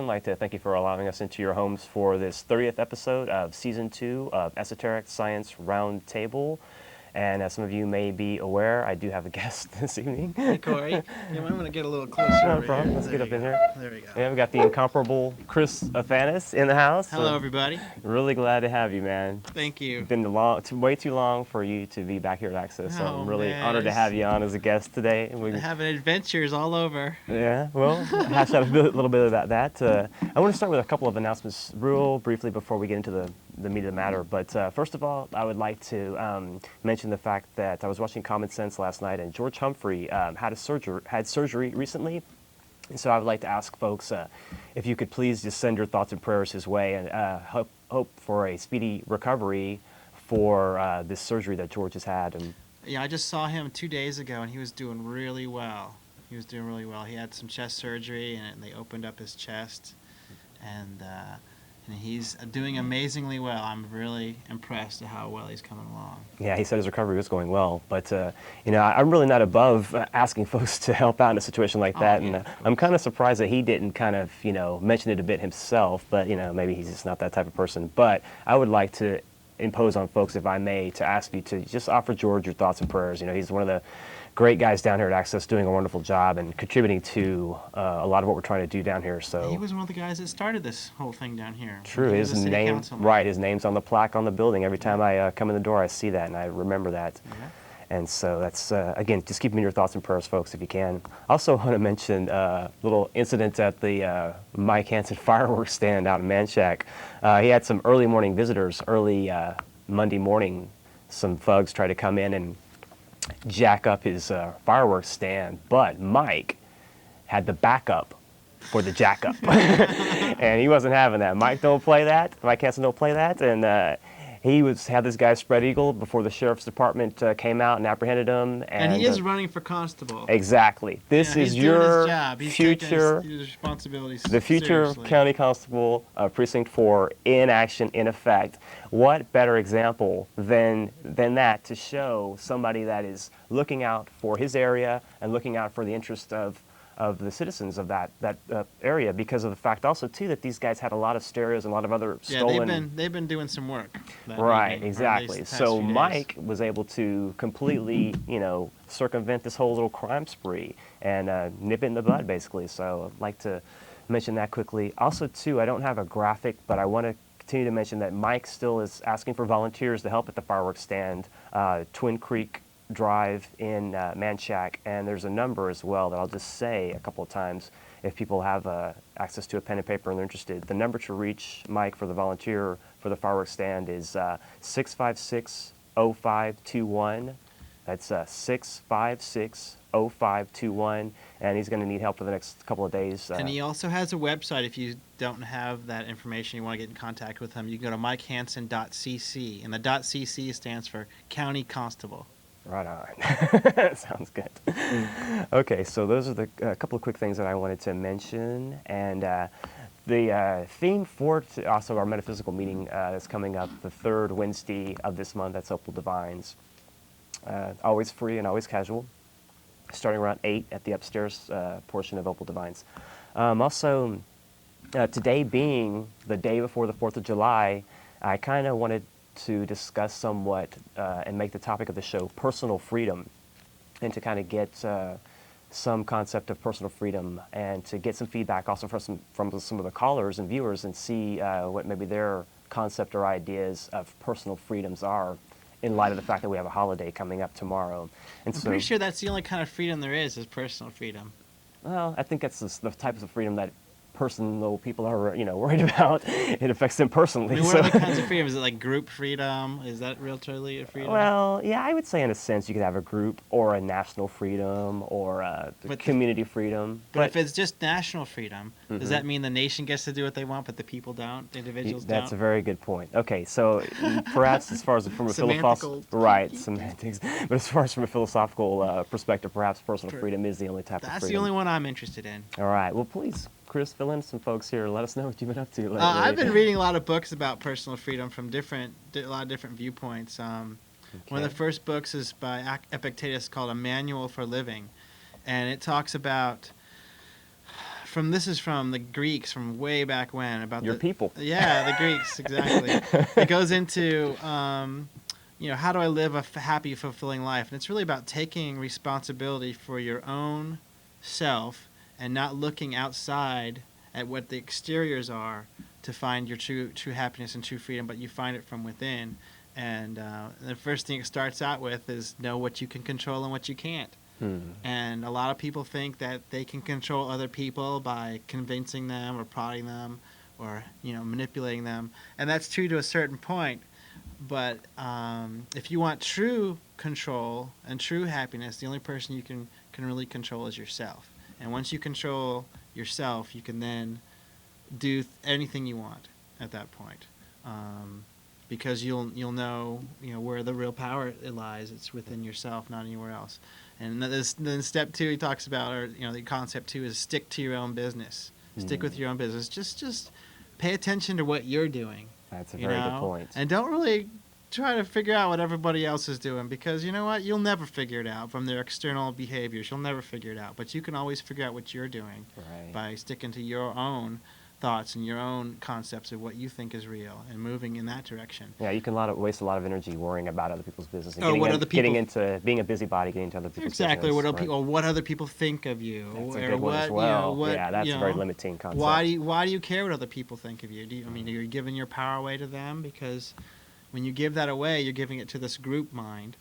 I'd like to thank you for allowing us into your homes for this 30th episode of Season 2 of Esoteric Science Roundtable. And as some of you may be aware, I do have a guest this evening. Hey, Corey. You might want to get a little closer No over problem. here. Let's get up in here. There we go. Yeah, we got the incomparable Chris Athanas in the house. Hello, everybody. Really glad to have you, man. Thank you. It's been way too long for you to be back here at Access, so Oh, I'm really man, honored to have you on as a guest today. Having adventures all over. Yeah, well, hash out a little bit about that. I want to start with a couple of announcements real briefly before we get into the meat of the matter. But first of all, I would like to mention the fact that I was watching Common Sense last night, and George Humphrey had surgery recently. And so I would like to ask folks if you could please just send your thoughts and prayers his way, and hope for a speedy recovery for this surgery that George has had. And Yeah, I just saw him 2 days ago, and he was doing really well. He had some chest surgery, and they opened up his chest, and he's doing amazingly well. I'm really impressed at how well he's coming along. Yeah, he said his recovery was going well, but I'm really not above asking folks to help out in a situation like that, and I'm kind of surprised that he didn't kind of mention it a bit himself. But maybe he's just not that type of person. But I would like to impose on folks, if I may, to ask you to just offer George your thoughts and prayers. He's one of the great guys down here at Access, doing a wonderful job and contributing to a lot of what we're trying to do down here. So he was one of the guys that started this whole thing down here. True, his name, right? His name's on the plaque on the building. Every time I come in the door, I see that and I remember that. Yeah. And so that's again, just keep him in your thoughts and prayers, folks, if you can. Also, want to mention a little incident at the Mike Hansen fireworks stand out in Manchac. He had some early morning visitors. Early Monday morning, some thugs tried to come in and jack up his fireworks stand, but Mike had the backup for the jack up. And he wasn't having that. Mike Hansen don't play that, and he had this guy spread eagle before the sheriff's department came out and apprehended him. And he is running for constable. Exactly. This is your future, his responsibilities the future seriously. county constable of Precinct 4 in action, in effect. What better example than that to show somebody that is looking out for his area and looking out for the interest of the citizens of that area, because of the fact also too that these guys had a lot of stereos and a lot of other stolen. Yeah, they've been doing some work. Right, evening, exactly. So Mike was able to completely, circumvent this whole little crime spree and nip it in the bud, basically. So I'd like to mention that quickly. Also too, I don't have a graphic, but I want to continue to mention that Mike still is asking for volunteers to help at the fireworks stand, Twin Creek Drive in Manchac, and there's a number as well that I'll just say a couple of times if people have access to a pen and paper and they're interested. The number to reach Mike for the volunteer for the fireworks stand is 656-0521. That's 656-0521, and he's going to need help for the next couple of days. And he also has a website. If you don't have that information, you want to get in contact with him, you can go to mikehansen.cc, and the .cc stands for County Constable. Right on. Sounds good. Okay, so those are the couple of quick things that I wanted to mention. And the theme for also our metaphysical meeting is coming up the third Wednesday of this month. That's Opal Divines. Always free and always casual, starting around 8 at the upstairs portion of Opal Divines. Also, today being the day before the 4th of July, I kind of wanted to discuss somewhat and make the topic of the show personal freedom, and to kind of get some concept of personal freedom, and to get some feedback also from some of the callers and viewers, and see what maybe their concept or ideas of personal freedoms are in light of the fact that we have a holiday coming up tomorrow. And I'm pretty sure that's the only kind of freedom there is personal freedom. Well, I think that's the types of freedom that personal people are, worried about. It affects them personally. I mean, what are the kinds of freedom? Is it like group freedom? Is that really a freedom? Well, yeah, I would say in a sense you could have a group or a national freedom or a community freedom. But if it's just national freedom, does that mean the nation gets to do what they want, but the people don't? The individuals don't? That's a very good point. Okay, so perhaps as far as from a philosophical, right, semantics, but as far as from a philosophical perspective, perhaps personal freedom is the only type of freedom. That's the only one I'm interested in. All right, well, please, Chris, fill in some folks here. Let us know what you've been up to lately. I've been reading a lot of books about personal freedom from a lot of different viewpoints. One of the first books is by Epictetus called A Manual for Living, and it talks about this is from the Greeks from way back when about Your people. Yeah, the Greeks, exactly. It goes into how do I live a happy, fulfilling life, and it's really about taking responsibility for your own self and not looking outside at what the exteriors are to find your true happiness and true freedom, but you find it from within. And the first thing it starts out with is know what you can control and what you can't. And a lot of people think that they can control other people by convincing them or prodding them or manipulating them, and that's true to a certain point. But if you want true control and true happiness, the only person you can really control is yourself. And once you control yourself, you can then do anything you want at that point, because you'll know where the real power lies. It's within yourself, not anywhere else. And then step 2 he talks about, or the concept 2 is stick to your own business. Stick with your own business. Just pay attention to what you're doing. That's a very good point. And don't really try to figure out what everybody else is doing, because you know what? You'll never figure it out from their external behaviors. You'll never figure it out. But you can always figure out what you're doing by sticking to your own thoughts and your own concepts of what you think is real and moving in that direction. Yeah, you can waste a lot of energy worrying about other people's business and getting into being a busybody, getting into other people's exactly business. What other people think of you. That's a good one as well. That's a very limiting concept. Why do you care what other people think of you? You're giving your power away to them? Because when you give that away, you're giving it to this group mind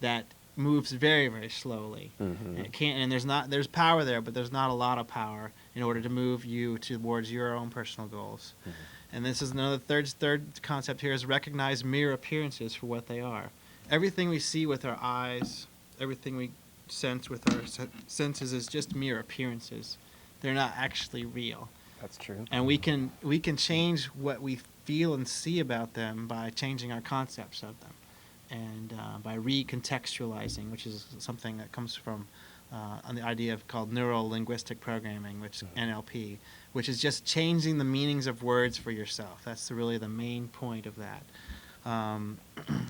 that moves very, very slowly. And there's power there, but there's not a lot of power in order to move you towards your own personal goals. And this is another third concept here, is recognize mere appearances for what they are. Everything we see with our eyes, everything we sense with our senses is just mere appearances. They're not actually real. That's true. And we can change what we feel and see about them by changing our concepts of them, and by recontextualizing, which is something that comes from on the idea called neuro-linguistic programming, which NLP, which is just changing the meanings of words for yourself. That's really the main point of that. And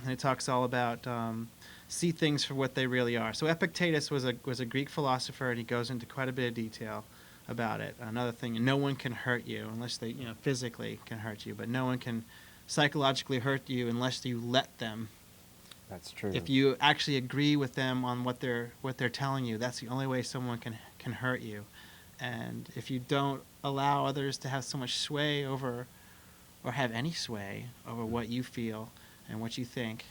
it talks all about see things for what they really are. So Epictetus was a Greek philosopher, and he goes into quite a bit of detail about it. Another thing, no one can hurt you unless they physically can hurt you, but no one can psychologically hurt you unless you let them. That's true. If you actually agree with them on what they're telling you, that's the only way someone can hurt you. And if you don't allow others to have so much sway over, or have any sway over what you feel and what you think,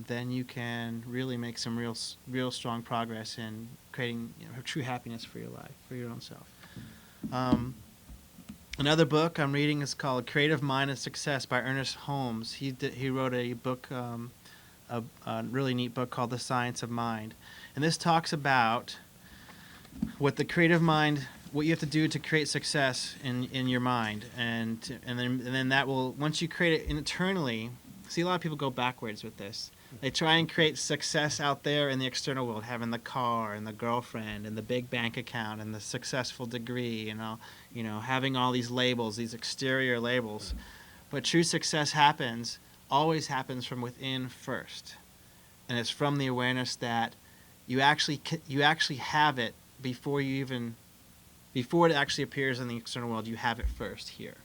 then you can really make some real strong progress in creating true happiness for your life, for your own self. Another book I'm reading is called Creative Mind and Success by Ernest Holmes. He wrote a book, a really neat book called The Science of Mind. And this talks about what the creative mind, what you have to do to create success in your mind. And then that will, once you create it internally, see, a lot of people go backwards with this. They try and create success out there in the external world, having the car and the girlfriend and the big bank account and the successful degree and all, having all these labels, these exterior labels. But true success always happens from within first. And it's from the awareness that you actually have it before it actually appears in the external world. You have it first here.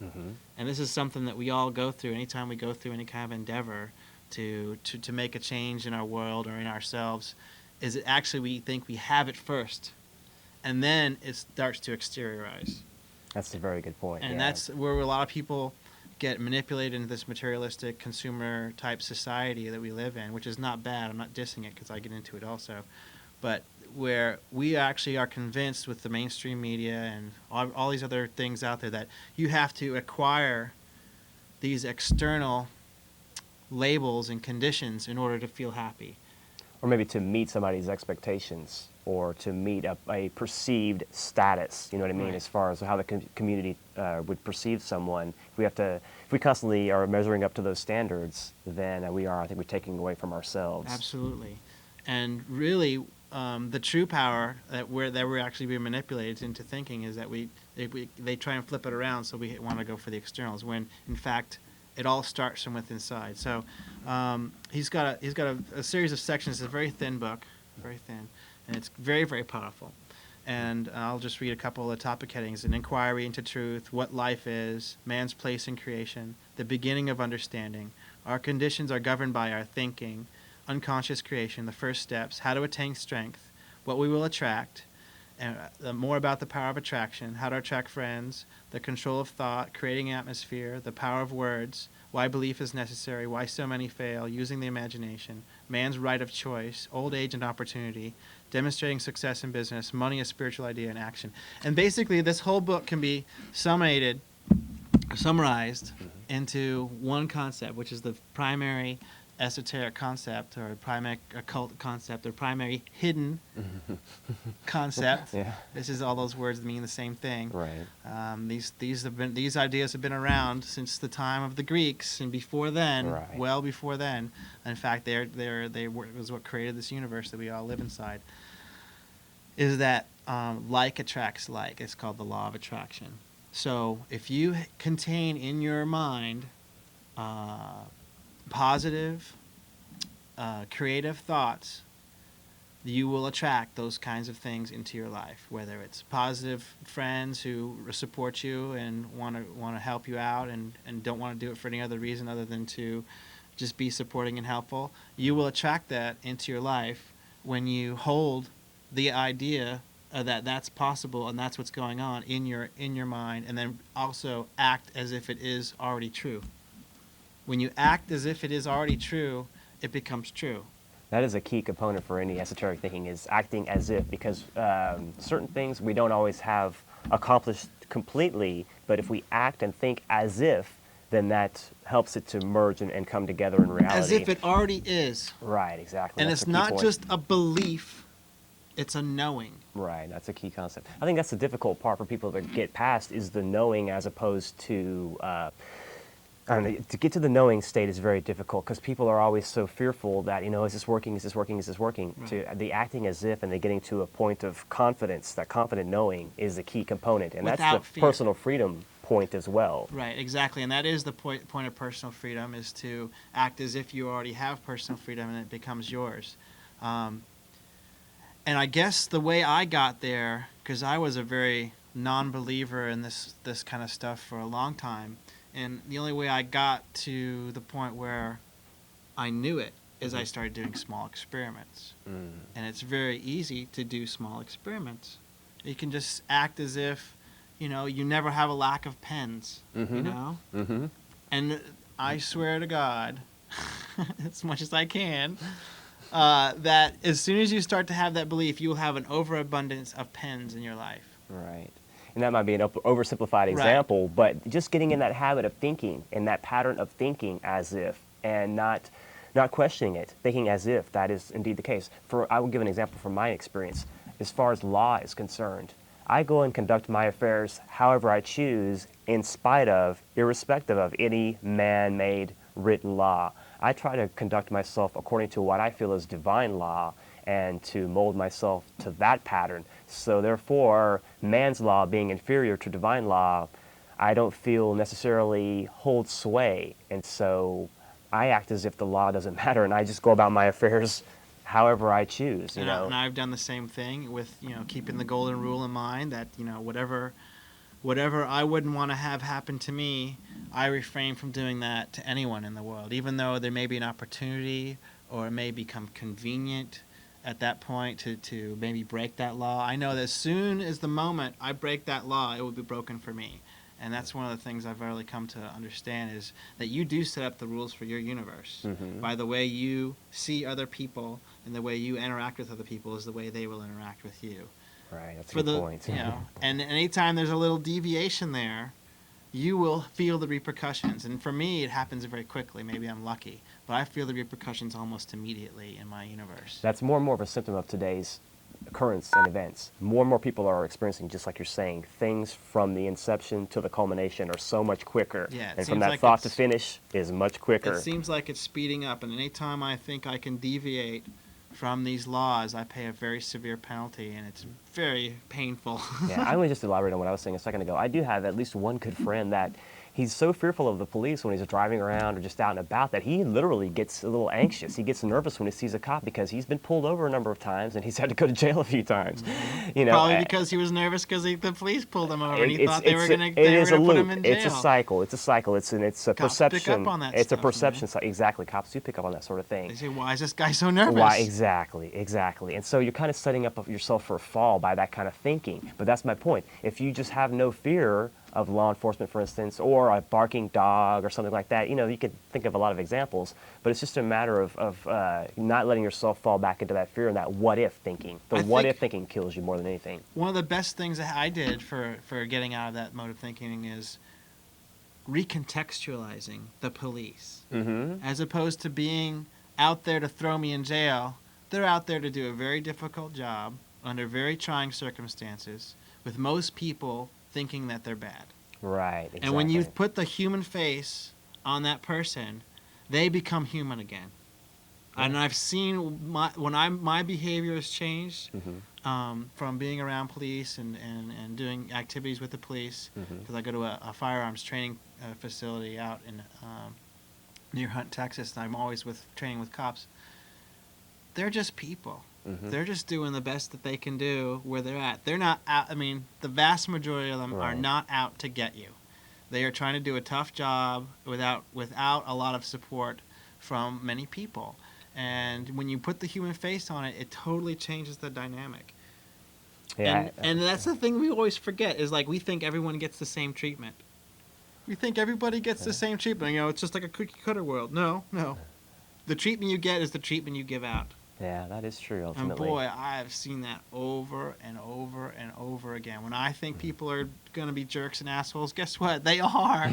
And this is something that we all go through anytime we go through any kind of endeavor to make a change in our world or in ourselves, is it actually we think we have it first, and then it starts to exteriorize. That's a very good point. And that's where a lot of people get manipulated into this materialistic consumer type society that we live in, which is not bad. I'm not dissing it because I get into it also. But where we actually are convinced with the mainstream media and all these other things out there that you have to acquire these external labels and conditions in order to feel happy. Or maybe to meet somebody's expectations, or to meet a perceived status, you know what I mean, Right. as far as how the community would perceive someone. If we constantly are measuring up to those standards, then I think we're taking away from ourselves. Absolutely. And really, the true power that we're actually being manipulated into thinking is that they try and flip it around, so we want to go for the externals, when in fact it all starts from within inside. So he's got a series of sections. It's a very thin book, very thin, and it's very, very powerful. And I'll just read a couple of the topic headings: an inquiry into truth, what life is, man's place in creation, the beginning of understanding, our conditions are governed by our thinking, unconscious creation, the first steps, how to attain strength, what we will attract, and more about the power of attraction, how to attract friends, the control of thought, creating atmosphere, the power of words, why belief is necessary, why so many fail, using the imagination, man's right of choice, old age and opportunity, demonstrating success in business, money, a spiritual idea, and action. And basically, this whole book can be summarized into one concept, which is the primary esoteric concept, or primary occult concept, or primary hidden concept. Yeah. This is all those words that mean the same thing. Right. These ideas have been around since the time of the Greeks, and before then, Right. well before then. In fact, it was what created this universe that we all live inside. Is that like attracts like? It's called the law of attraction. So if you contain in your mind positive, creative thoughts, you will attract those kinds of things into your life. Whether it's positive friends who support you and want to help you out and don't want to do it for any other reason other than to just be supporting and helpful, you will attract that into your life when you hold the idea that that's possible and that's what's going on in your mind, and then also act as if it is already true. When you act as if it is already true, it becomes true. That is a key component for any esoteric thinking, is acting as if, because certain things we don't always have accomplished completely, but if we act and think as if, then that helps it to merge and come together in reality. As if it already is. Right, exactly. And That's it's the key not point. just a belief, it's a knowing. Right, that's a key concept. I think that's the difficult part for people to get past, is the knowing, as opposed to, I don't know, to get to the knowing state is very difficult, because people are always so fearful that, is this working, is this working, is this working? Right. To the acting as if, and they're getting to a point of confidence, that confident knowing is the key component. And Without that's the fear. personal freedom point as well. Right, exactly. And that is the point of personal freedom, is to act as if you already have personal freedom and it becomes yours. And I guess the way I got there, because I was a very non-believer in this kind of stuff for a long time, and the only way I got to the point where I knew it is I started doing small experiments. And it's very easy to do small experiments. You can just act as if, you never have a lack of pens, Mm-hmm. And I swear to God, as much as I can, that as soon as you start to have that belief, you will have an overabundance of pens in your life. Right. And that might be an oversimplified example, but just getting in that habit of thinking, in that pattern of thinking as if, and not questioning it, thinking as if that is indeed the case. I will give an example from my experience. As far as law is concerned, I go and conduct my affairs however I choose, in spite of, irrespective of any man-made written law. I try to conduct myself according to what I feel is divine law, and to mold myself to that pattern. So therefore, man's law being inferior to divine law, I don't feel necessarily holds sway. And so I act as if the law doesn't matter, and I just go about my affairs however I choose, And I've done the same thing with, keeping the golden rule in mind, that, whatever I wouldn't want to have happen to me, I refrain from doing that to anyone in the world, even though there may be an opportunity, or it may become convenient at that point to maybe break that law. I know that as soon as the moment I break that law, it will be broken for me. And that's one of the things I've really come to understand, is that you do set up the rules for your universe. Mm-hmm. By the way you see other people and the way you interact with other people is the way they will interact with you. Right, that's a good point. And anytime there's a little deviation there, you will feel the repercussions. And for me, it happens very quickly. Maybe I'm lucky, but I feel the repercussions almost immediately in my universe. That's more and more of a symptom of today's occurrence and events. More and more people are experiencing, just like you're saying, things from the inception to the culmination are so much quicker. Yeah, and from that thought to finish is much quicker. It seems like it's speeding up, and anytime I think I can deviate from these laws, I pay a very severe penalty, and it's very painful. Yeah, I want to just elaborate on what I was saying a second ago. I do have at least one good friend that he's so fearful of the police when he's driving around or just out and about that he literally gets a little anxious. He gets nervous when he sees a cop because he's been pulled over a number of times and he's had to go to jail a few times. You know, Probably because he was nervous because the police pulled him over and he thought they were going to put him in jail. It's a cycle. It's a cycle. It's a Cops perception. pick up on that it's stuff, a perception. man. Exactly. Cops do pick up on that sort of thing. They say, "Why is this guy so nervous?" Why exactly? And so you're kind of setting up yourself for a fall by that kind of thinking. But that's my point. If you just have no fear of law enforcement, for instance, or a barking dog or something like that, you know, you could think of a lot of examples. But it's just a matter of not letting yourself fall back into that fear and that what-if thinking. The what-if thinking kills you more than anything. One of the best things that I did for getting out of that mode of thinking is recontextualizing the police. Mm-hmm. As opposed to being out there to throw me in jail, they're out there to do a very difficult job under very trying circumstances with most people thinking that they're bad. Right, exactly. And when you put the human face on that person, they become human again. Yeah. And I've seen my behavior has changed from being around police and doing activities with the police, because I go to a firearms training facility out in near Hunt, Texas, and I'm always training with cops. They're just people. They're just doing the best that they can do where they're at. They're not out. I mean, the vast majority of them are not out to get you. They are trying to do a tough job without a lot of support from many people. And when you put the human face on it, it totally changes the dynamic. Yeah, and that's the thing we always forget is, like, we think everyone gets the same treatment. We think everybody gets the same treatment. You know, it's just like a cookie cutter world. No. The treatment you get is the treatment you give out. Yeah, that is true, ultimately. And boy, I have seen that over and over and over again. When I think people are going to be jerks and assholes, guess what? They are.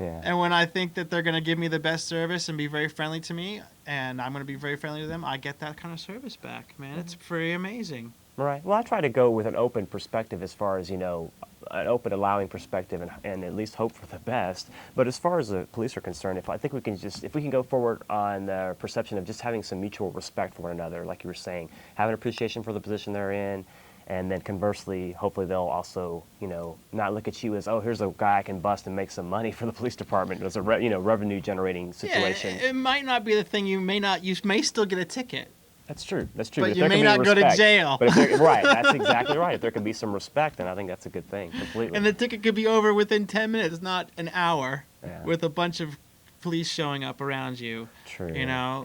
Yeah. And when I think that they're going to give me the best service and be very friendly to me, and I'm going to be very friendly to them, I get that kind of service back, man. It's pretty amazing. Right. Well, I try to go with an open perspective as far as, you know, an open, allowing perspective and at least hope for the best. But as far as the police are concerned, if we can go forward on the perception of just having some mutual respect for one another, like you were saying, have an appreciation for the position they're in, and then conversely, hopefully they'll also, you know, not look at you as, oh, here's a guy I can bust and make some money for the police department. It's a revenue generating situation. Yeah, it might not be the thing. You may still get a ticket. That's true. But you may not go to jail. But right, that's exactly right. If there can be some respect, then I think that's a good thing, completely. And the ticket could be over within 10 minutes, not an hour, with a bunch of police showing up around you. True. You know,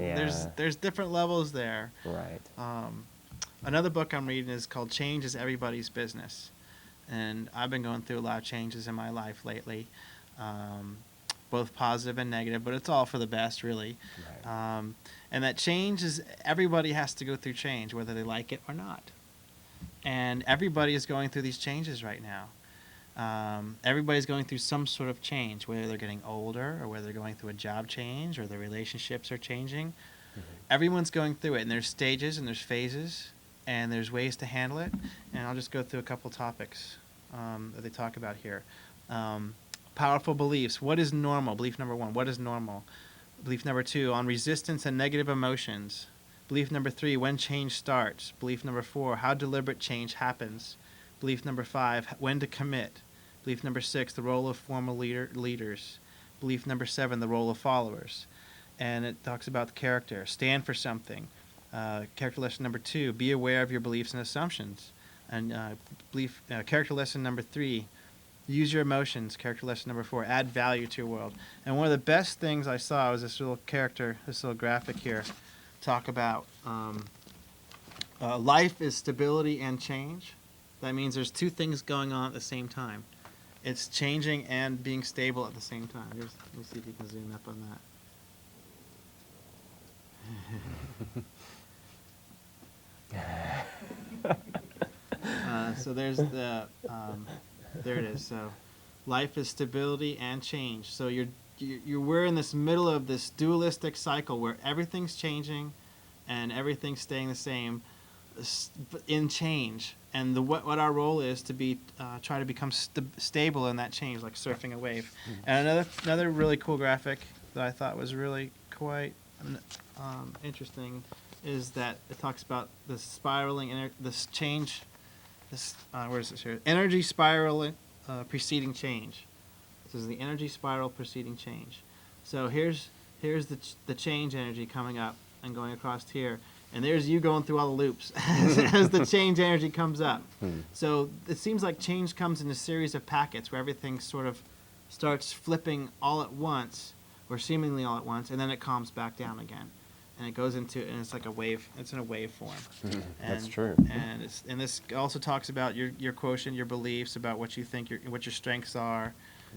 there's different levels there. Right. Another book I'm reading is called Change is Everybody's Business. And I've been going through a lot of changes in my life lately, both positive and negative, but it's all for the best, really. Right. And that change is, everybody has to go through change, whether they like it or not. And everybody is going through these changes right now. Everybody's going through some sort of change, whether they're getting older or whether they're going through a job change or their relationships are changing. Everyone's going through it, and there's stages and there's phases and there's ways to handle it. And I'll just go through a couple topics that they talk about here. Powerful beliefs. What is normal? Belief number 1, what is normal? Belief number 2, on resistance and negative emotions. Belief number 3, when change starts. Belief number 4, how deliberate change happens. Belief number 5, when to commit. Belief number 6, the role of formal leaders. Belief number 7, the role of followers. And it talks about the character. Stand for something. Character lesson number 2, be aware of your beliefs and assumptions. And character lesson number 3, use your emotions. Character lesson number 4, add value to your world. And one of the best things I saw was this little graphic here, talk about life is stability and change. That means there's two things going on at the same time. It's changing and being stable at the same time. Let me see if you can zoom up on that. So there's the... there it is. So, life is stability and change. So we're in this middle of this dualistic cycle where everything's changing, and everything's staying the same, in change. And what our role is to be try to become stable in that change, like surfing a wave. And another really cool graphic that I thought was really quite interesting is that it talks about the spiraling, this change. Where is this here? Energy spiraling preceding change. This is the energy spiral preceding change. So here's the change energy coming up and going across here, and there's you going through all the loops as the change energy comes up. So it seems like change comes in a series of packets where everything sort of starts flipping all at once, or seemingly all at once, and then it calms back down again. And it goes into, and it's like a wave. It's in a wave form. That's true. And this also talks about your quotient, your beliefs, about what you think, what your strengths are,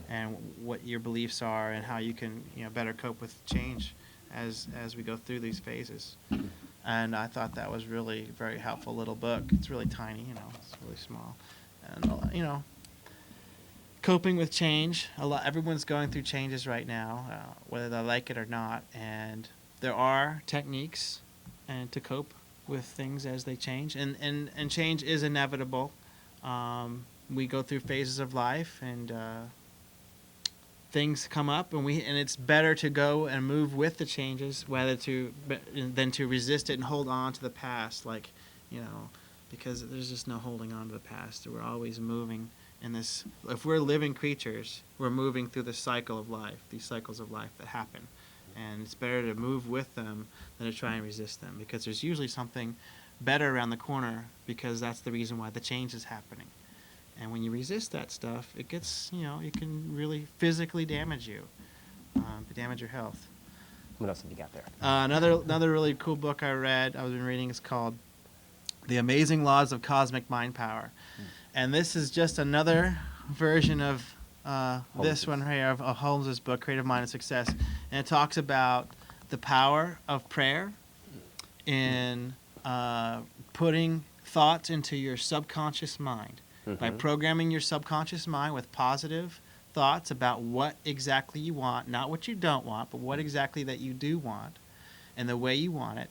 and what your beliefs are, and how you can better cope with change as we go through these phases. And I thought that was really a very helpful little book. It's really tiny, it's really small, and coping with change. Everyone's going through changes right now, whether they like it or not, and there are techniques and to cope with things as they change, and change is inevitable. We go through phases of life, and things come up, and it's better to go and move with the changes than to resist it and hold on to the past, because there's just no holding on to the past. We're always moving in this. If we're living creatures, we're moving through the cycle of life, these cycles of life that happen. And it's better to move with them than to try and resist them, because there's usually something better around the corner, because that's the reason why the change is happening. And when you resist that stuff, it gets, it can really physically damage you, damage your health. What else have you got there? Another really cool book I've been reading, is called The Amazing Laws of Cosmic Mind Power. And this is just another version of this one here, of Holmes' book, Creative Mind and Success. And it talks about the power of prayer in putting thoughts into your subconscious mind. By programming your subconscious mind with positive thoughts about what exactly you want, not what you don't want, but what exactly that you do want, and the way you want it,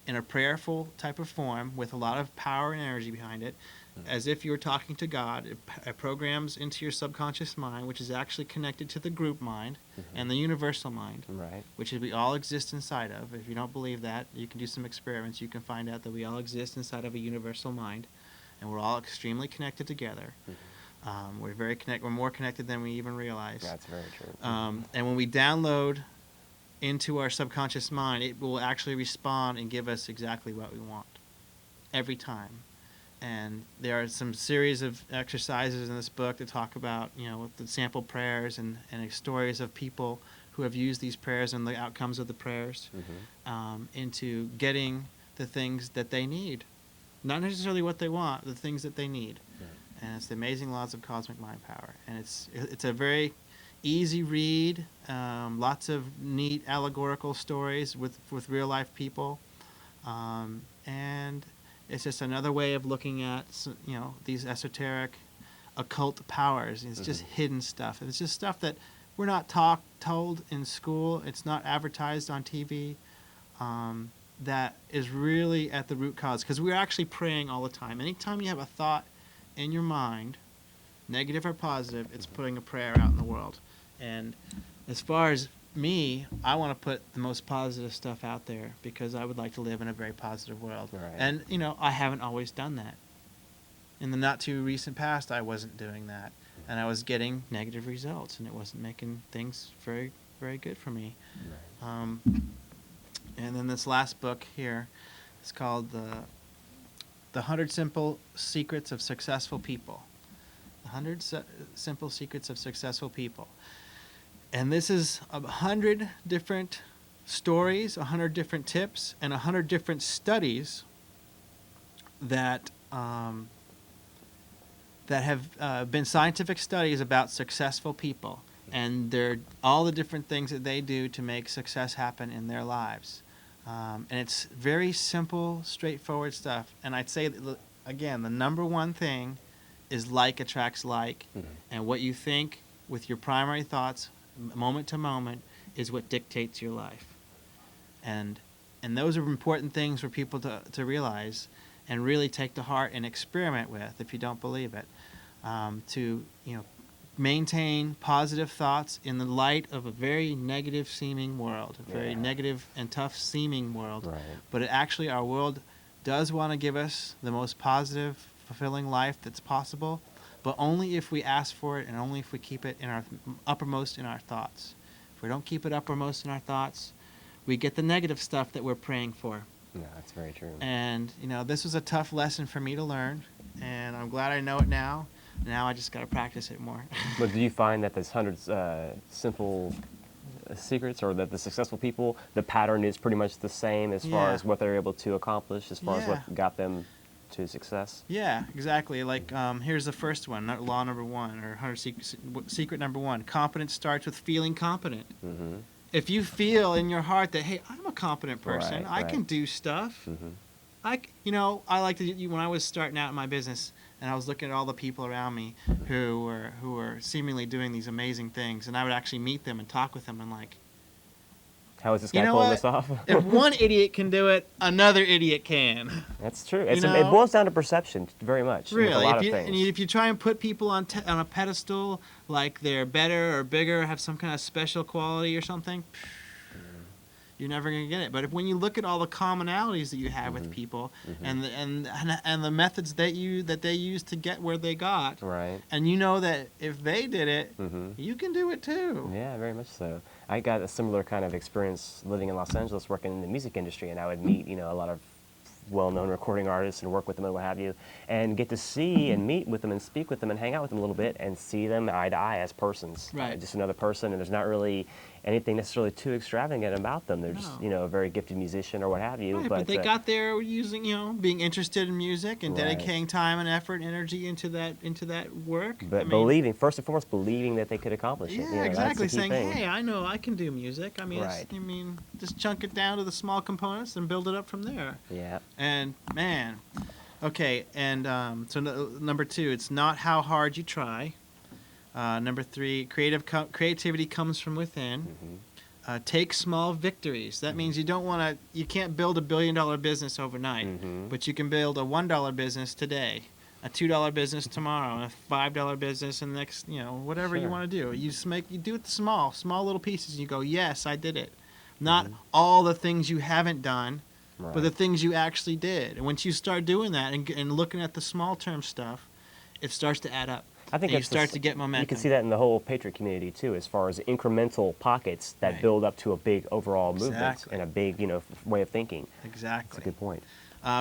in a prayerful type of form with a lot of power and energy behind it, as if you were talking to God. It programs into your subconscious mind, which is actually connected to the group mind and the universal mind, which we all exist inside of. If you don't believe that, you can do some experiments. You can find out that we all exist inside of a universal mind, and we're all extremely connected together. We're very connected. We're more connected than we even realize. That's very true. And when we download into our subconscious mind, it will actually respond and give us exactly what we want every time. And there are some series of exercises in this book that talk about, the sample prayers and stories of people who have used these prayers and the outcomes of the prayers into getting the things that they need. Not necessarily what they want, the things that they need. And it's The Amazing Laws of Cosmic Mind Power. And it's a very easy read, lots of neat allegorical stories with real life people. And it's just another way of looking at, these esoteric occult powers. It's just hidden stuff. It's just stuff that we're not told in school. It's not advertised on TV. That is really at the root cause, because we're actually praying all the time. Anytime you have a thought in your mind, negative or positive, it's putting a prayer out in the world. And as far as me, I want to put the most positive stuff out there, because I would like to live in a very positive world. And I haven't always done that. In the not too recent past, I wasn't doing that, and I was getting negative results, and it wasn't making things very, very good for me. And then this last book here is called The 100 Simple Secrets of Successful People. The 100 Simple Secrets of Successful People. And this is 100 different stories, 100 different tips, and 100 different studies that have been scientific studies about successful people. And they're all the different things that they do to make success happen in their lives. And it's very simple, straightforward stuff. And I'd say, that, again, the number one thing is like attracts like. And what you think with your primary thoughts, moment to moment, is what dictates your life. And those are important things for people to realize and really take to heart and experiment with, if you don't believe it. To maintain positive thoughts in the light of a very negative seeming world, a very negative and tough seeming world. But actually, our world does want to give us the most positive, fulfilling life that's possible, but only if we ask for it and only if we keep it in our uppermost in our thoughts. If we don't keep it uppermost in our thoughts, we get the negative stuff that we're praying for. No, that's very true. And, this was a tough lesson for me to learn, and I'm glad I know it now. Now I just got to practice it more. But do you find that there's hundreds simple secrets, or that the successful people, the pattern is pretty much the same as far as what they're able to accomplish, as far as what got them to success? Yeah, exactly. Like, here's the first one, law number 1, or 100 secret number 1. Competence starts with feeling competent. Mm-hmm. If you feel in your heart that, hey, I'm a competent person, I can do stuff. Mm-hmm. I like to, when I was starting out in my business, and I was looking at all the people around me who were seemingly doing these amazing things, and I would actually meet them and talk with them, and like, how is this guy pulling this off? If one idiot can do it, another idiot can. That's true. It boils down to perception very much. Really, with a lot of things. If you try and put people on a pedestal like they're better or bigger, have some kind of special quality or something, you're never going to get it. But when you look at all the commonalities that you have with people, and the methods that they use to get where they got, right, and you know that if they did it, you can do it too. Yeah, very much so. I got a similar kind of experience living in Los Angeles, working in the music industry, and I would meet, a lot of well-known recording artists and work with them and what have you, and get to see and meet with them and speak with them and hang out with them a little bit and see them eye to eye as persons. Right. Just another person, and there's not really anything necessarily too extravagant about them. They're just, a very gifted musician or what have you. Right, but they got there using, being interested in music and dedicating time and effort and energy into that work. But believing, first and foremost, believing that they could accomplish it. Yeah, exactly. Saying, hey, I know I can do music. I mean, just chunk it down to the small components and build it up from there. Yeah. And, man, okay, and so number 2, it's not how hard you try. Number 3, creativity comes from within. Take small victories. That means you can't build $1 billion business overnight, but you can build a $1 business today, a $2 business tomorrow, and a $5 business, and next, whatever you want to do. You do it small little pieces, and you go, yes, I did it. Not all the things you haven't done, but the things you actually did. And once you start doing that and looking at the small term stuff, it starts to add up. I think you start to get momentum. You can see that in the whole Patriot community too, as far as incremental pockets that build up to a big overall movement and a big, way of thinking. Exactly. That's a good point.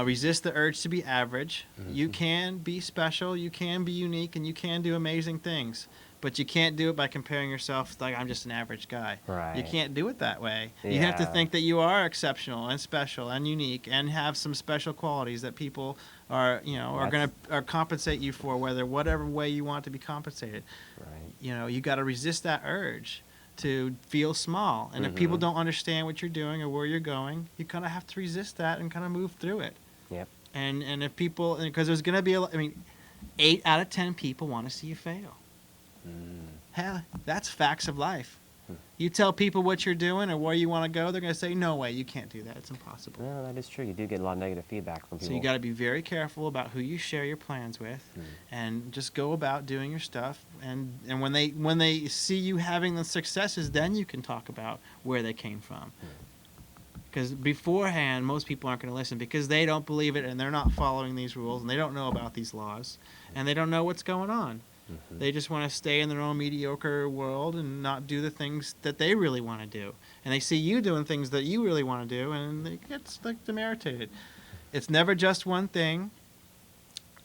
Resist the urge to be average. You can be special, you can be unique, and you can do amazing things. But you can't do it by comparing yourself like I'm just an average guy. Right. You can't do it that way. Yeah. You have to think that you are exceptional and special and unique and have some special qualities that people are going to compensate you for, whatever way you want to be compensated. Right. You got to resist that urge to feel small. And if people don't understand what you're doing or where you're going, you kind of have to resist that and kind of move through it. Yep. And if people, because there's going to be 8 out of 10 people want to see you fail. Hell, that's facts of life. You tell people what you're doing or where you want to go, they're going to say, no way, you can't do that. It's impossible. No, that is true. You do get a lot of negative feedback from people. So you got to be very careful about who you share your plans with, and just go about doing your stuff. And when they see you having the successes, then you can talk about where they came from. Because beforehand, most people aren't going to listen because they don't believe it and they're not following these rules and they don't know about these laws and they don't know what's going on. They just want to stay in their own mediocre world and not do the things that they really want to do. And they see you doing things that you really want to do, and it gets demeritated. It's never just one thing.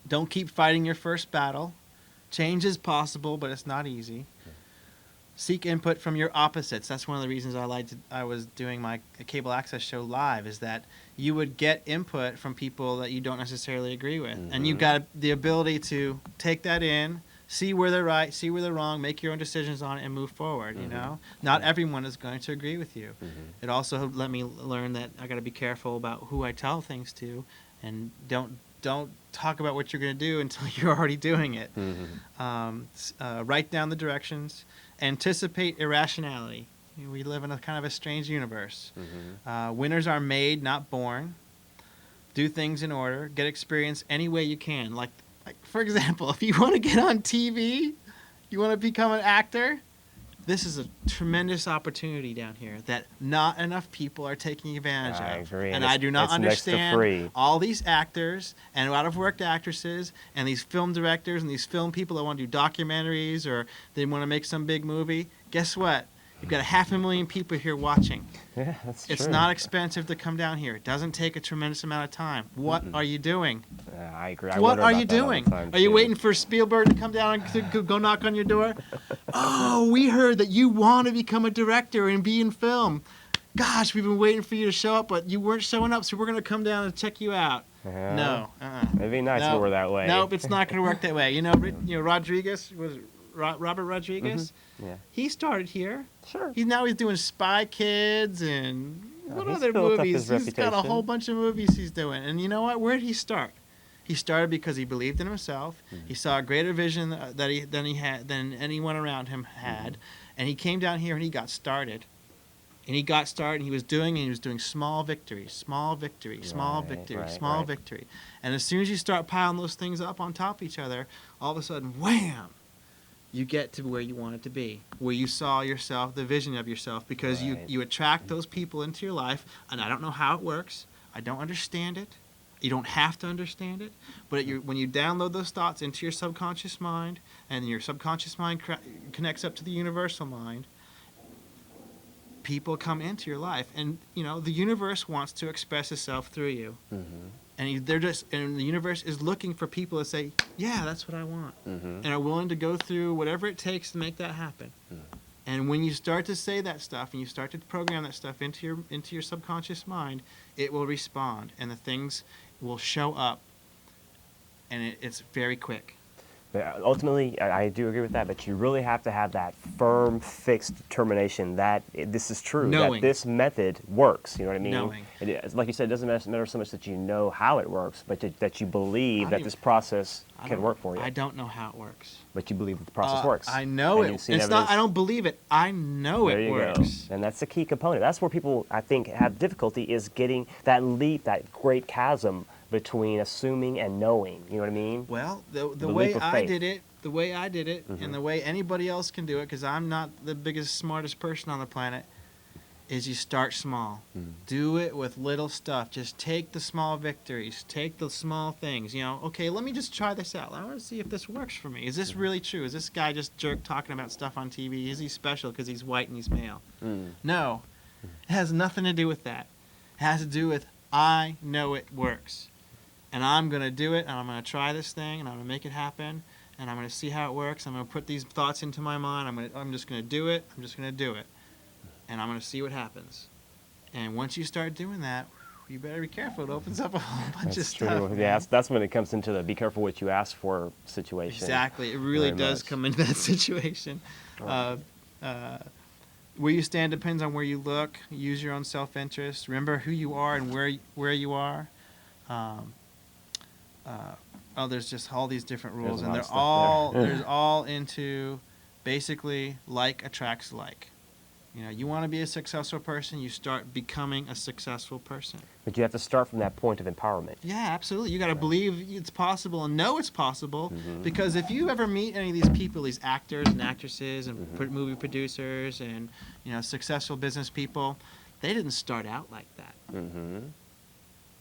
Don't keep fighting your first battle. Change is possible, but it's not easy. Seek input from your opposites. That's one of the reasons I was doing my cable access show live, is that you would get input from people that you don't necessarily agree with. And you've got the ability to take that in, see where they're right, see where they're wrong, make your own decisions on it, and move forward. Not everyone is going to agree with you. It also let me learn that I got to be careful about who I tell things to, and don't talk about what you're going to do until you're already doing it. Write down the directions. Anticipate irrationality. We live in a kind of a strange universe. Winners are made, not born. Do things in order. Get experience any way you can. Like for example, if you want to get on TV, you want to become an actor, This is a tremendous opportunity down here that not enough people are taking advantage of. I agree. And I do not it's next to understand free. all these actors and out-of-worked actresses and these film directors and these film people that want to do documentaries or they want to make some big movie. Guess what? You've got 500,000 people here watching. Yeah, that's It's true. not expensive to come down here. It doesn't take a tremendous amount of time. What are you doing? I agree. I What wonder are about you that all the doing? time, Are you too. waiting for Spielberg to come down and to go knock on your door? Oh, we heard that you want to become a director and be in film. Gosh, we've been waiting for you to show up, but you weren't showing up, so we're going to come down and check you out. Yeah. No. It'd be nice if it were that way. Nope, it's not going to work that way. You know, Rodriguez was Robert Rodriguez. Yeah. He started here. Sure. He's doing Spy Kids and what he's other built up movies? his He's got a reputation. whole bunch of movies he's doing. And you know what? Where did he start? He started because he believed in himself. He saw a greater vision than anyone around him had, and he came down here and he got started. And he got started. And he was doing small victories, small victory, small Right, victory, right, small right. victory. And as soon as you start piling those things up on top of each other, all of a sudden, wham! You get to where you wanted to be, where you saw yourself, the vision of yourself, because Right. you attract those people into your life, and I don't know how it works. I don't understand it. You don't have to understand it, but when you download those thoughts into your subconscious mind, and your subconscious mind connects up to the universal mind, people come into your life, and the universe wants to express itself through you. And the universe is looking for people to say, yeah, that's what I want, and are willing to go through whatever it takes to make that happen. And when you start to say that stuff and you start to program that stuff into your subconscious mind, it will respond, and the things will show up, and it's very quick. But ultimately, I do agree with that, but you really have to have that firm, fixed determination that this is true, Knowing. that this method works. You know what I mean? Knowing. Like you said, it doesn't matter so much that you know how it works, but that you believe that this process can work for you. I don't know how it works. But you believe that the process works. I know And it. you've seen It's not. evidence. I don't believe it. I know There it you works. go. And that's the key component. That's where people, I think, have difficulty is getting that leap, that great chasm between assuming and knowing. You know what I mean? Well, the The way leap of I faith. did it, and the way anybody else can do it, because I'm not the biggest, smartest person on the planet, is you start small. Do it with little stuff. Just take the small victories. Take the small things. Okay, let me just try this out. I want to see if this works for me. Is this really true? Is this guy just jerk talking about stuff on TV? Is he special because he's white and he's male? No. It has nothing to do with that. It has to do with I know it works. And I'm going to do it, and I'm going to try this thing, and I'm going to make it happen, and I'm going to see how it works. I'm going to put these thoughts into my mind. I'm just going to do it. I'm just going to do it. And I'm going to see what happens. And once you start doing that, you better be careful. It opens up a whole bunch of That's stuff. true. man. Yeah, that's when it comes into the be careful what you ask for situation. Exactly. It really Very does much. come into that situation. Right. Where you stand depends on where you look. Use your own self-interest. Remember who you are and where you are. There's just all these different rules, There's a and lot they're of stuff all there. there's all into basically like attracts like. You want to be a successful person, you start becoming a successful person. But you have to start from that point of empowerment. Yeah, absolutely. You got to believe it's possible and know it's possible, because if you ever meet any of these people, these actors and actresses and movie producers and successful business people, they didn't start out like that.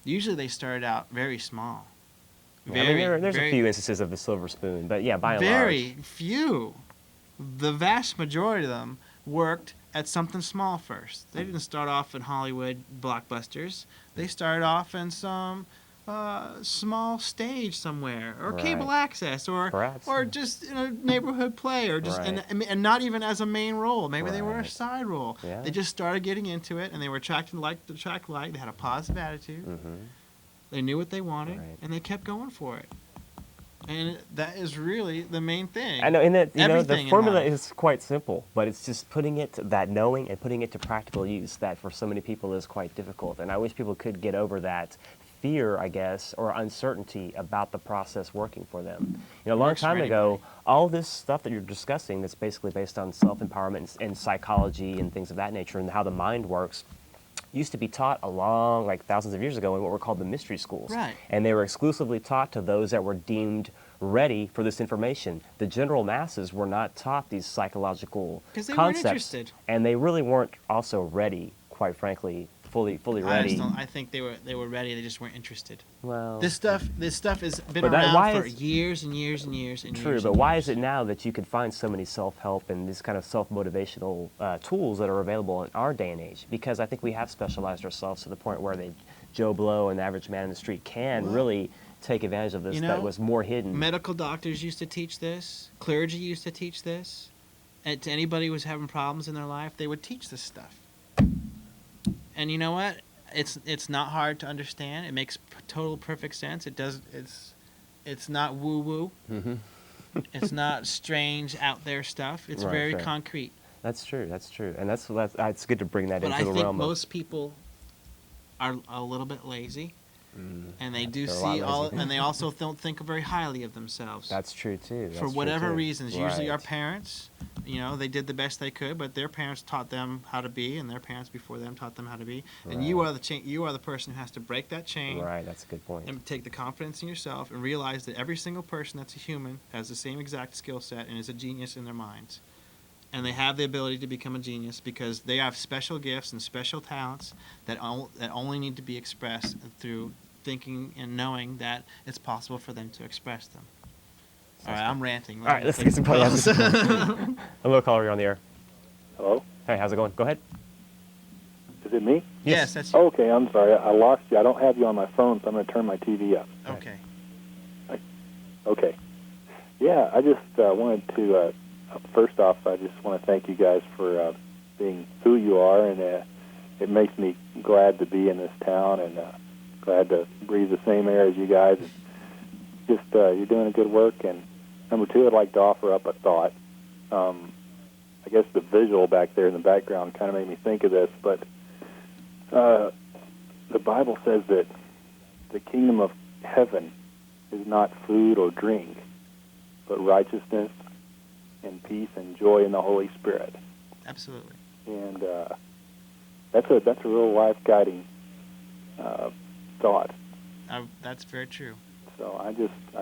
Usually they started out very small. There's a few instances of the silver spoon, but yeah, by and large. Very few. The vast majority of them worked at something small first. They didn't start off in Hollywood blockbusters. They started off in some small stage somewhere, or cable access, or Perhaps. just in a neighborhood play, or just and not even as a main role. Maybe they were a side role. Yeah. They just started getting into it, and they were attracted to attract like. They had a positive attitude. They knew what they wanted, and they kept going for it. And that is really the main thing. I know, and that the Everything in formula life. is quite simple, but it's just putting it, that knowing and putting it to practical use that for so many people is quite difficult. And I wish people could get over that fear, I guess, or uncertainty about the process working for them. A long Works for time ago, anybody. all this stuff that you're discussing that's basically based on self-empowerment and psychology and things of that nature and how the mind works used to be taught thousands of years ago in what were called the mystery schools. Right. And they were exclusively taught to those that were deemed ready for this information. The general masses were not taught these psychological Because they weren't concepts, interested. and they really weren't also ready, quite frankly, fully ready. I think they were ready. They just weren't interested. Well, This stuff has been But that- why around for is- years and years and years and true, years. but and why years. is it now that you can find so many self-help and these kind of self-motivational tools that are available in our day and age? Because I think we have specialized ourselves to the point where Joe Blow and the average man in the street can really take advantage of this that was more hidden. Medical doctors used to teach this. Clergy used to teach this. And to anybody who was having problems in their life, they would teach this stuff. And you know what? It's not hard to understand. It makes total perfect sense. It's not woo woo. Mm-hmm. It's not strange out there stuff. It's very concrete. That's true, and it's good to bring that But into I the think realm most people are a little bit lazy, and they do they're a lot see all, lazy. and they also don't think very highly of themselves. That's true too. For whatever reasons. Usually our Right. parents, they did the best they could, but their parents taught them how to be, and their parents before them taught them how to be. And you are the person who has to break that chain. Right, that's a good point. And take the confidence in yourself and realize that every single person that's a human has the same exact skill set and is a genius in their minds. And they have the ability to become a genius because they have special gifts and special talents that only need to be expressed through thinking and knowing that it's possible for them to express them. All right, I'm ranting. All right, let's get some calls. Hello, caller, you're on the air. Hello? Hey, how's it going? Go ahead. Is it me? Yes, that's you. Oh, okay, I'm sorry. I lost you. I don't have you on my phone, so I'm going to turn my TV up. Okay. Okay. Yeah, I just wanted to, first off, I just want to thank you guys for being who you are, and it makes me glad to be in this town and glad to breathe the same air as you guys. Just you're doing a good work. And number two, I'd like to offer up a thought. I guess the visual back there in the background kind of made me think of this, but the Bible says that the kingdom of heaven is not food or drink, but righteousness and peace and joy in the Holy Spirit. Absolutely. And that's a real life-guiding thought. That's very true. So I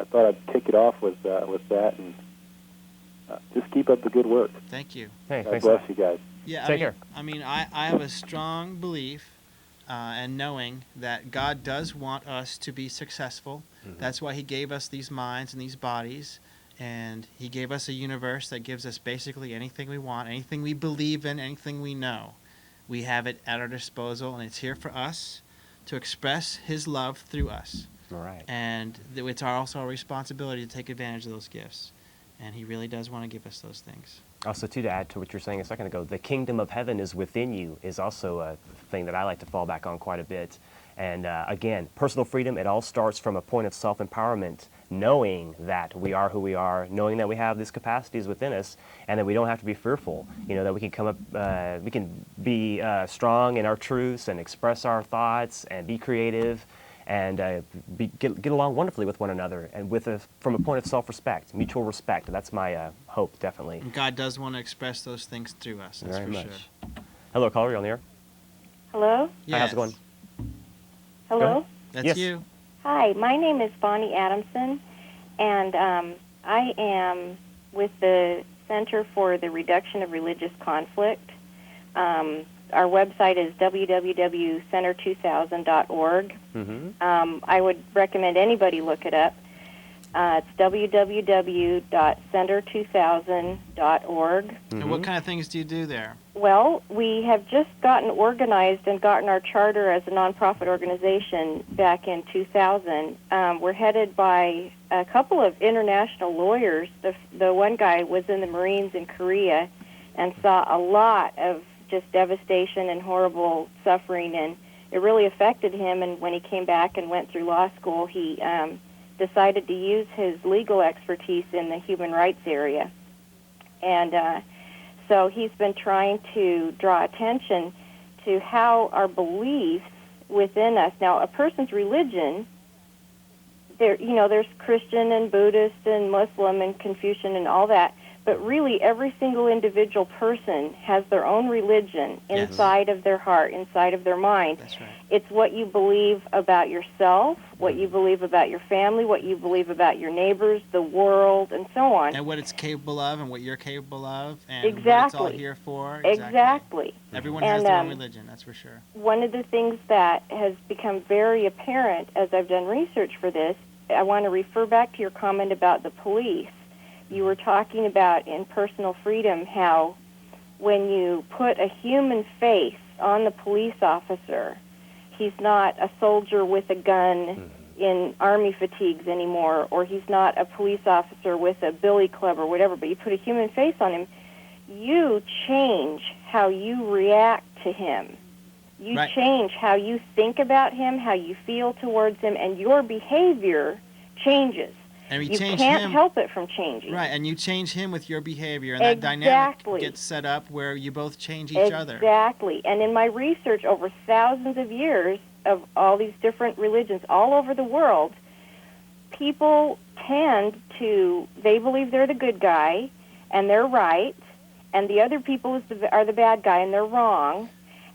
thought I'd kick it off with that, and just keep up the good work. Thank you. Hey, God thanks. bless you guys. Yeah, Take care. I mean, I have a strong belief and knowing that God does want us to be successful. Mm-hmm. That's why He gave us these minds and these bodies, and He gave us a universe that gives us basically anything we want, anything we believe in, anything we know. We have it at our disposal, and it's here for us to express His love through us. Right. And it's also our responsibility to take advantage of those gifts. And He really does want to give us those things. Also, too, to add to what you were saying a second ago, the kingdom of heaven is within you is also a thing that I like to fall back on quite a bit. And again, personal freedom, it all starts from a point of self-empowerment, knowing that we are who we are, knowing that we have these capacities within us, and that we don't have to be fearful. That we can come up, we can be strong in our truths and express our thoughts and be creative and get along wonderfully with one another, and from a point of self-respect, mutual respect. That's my hope, definitely. And God does want to express those things through us, that's Very for much. sure. Hello, caller, you're on the air. Hello? Hi, how's it going? Hello? That's Yes. you. Hi, my name is Bonnie Adamson, and I am with the Center for the Reduction of Religious Conflict. Our website is www.center2000.org. Mm-hmm. I would recommend anybody look it up. It's www.center2000.org. And what kind of things do you do there? Well, we have just gotten organized and gotten our charter as a nonprofit organization back in 2000. We're headed by a couple of international lawyers. The one guy was in the Marines in Korea and saw a lot of just devastation and horrible suffering, and it really affected him. And when he came back and went through law school, he decided to use his legal expertise in the human rights area. And so he's been trying to draw attention to how our beliefs within us. Now, a person's religion, there's Christian and Buddhist and Muslim and Confucian and all that, but really every single individual person has their own religion Yes. inside of their heart, inside of their mind. That's right. It's what you believe about yourself, what you believe about your family, what you believe about your neighbors, the world, and so on. And what it's capable of, and what you're capable of, and what it's all Exactly. here for. Exactly. Everyone has their own And, religion, that's for sure. one of the things that has become very apparent as I've done research for this, I want to refer back to your comment about the police. You were talking about in personal freedom how when you put a human face on the police officer, he's not a soldier with a gun in army fatigues anymore, or he's not a police officer with a billy club or whatever, but you put a human face on him, you change how you react to him. You Right. change how you think about him, how you feel towards him, and your behavior changes. And we You change can't him. help it from changing. Right, and you change him with your behavior, and that dynamic Exactly. gets set up where you both change each other. Exactly. And in my research over thousands of years of all these different religions all over the world, people tend to, they believe they're the good guy and they're right, and the other people are the bad guy and they're wrong,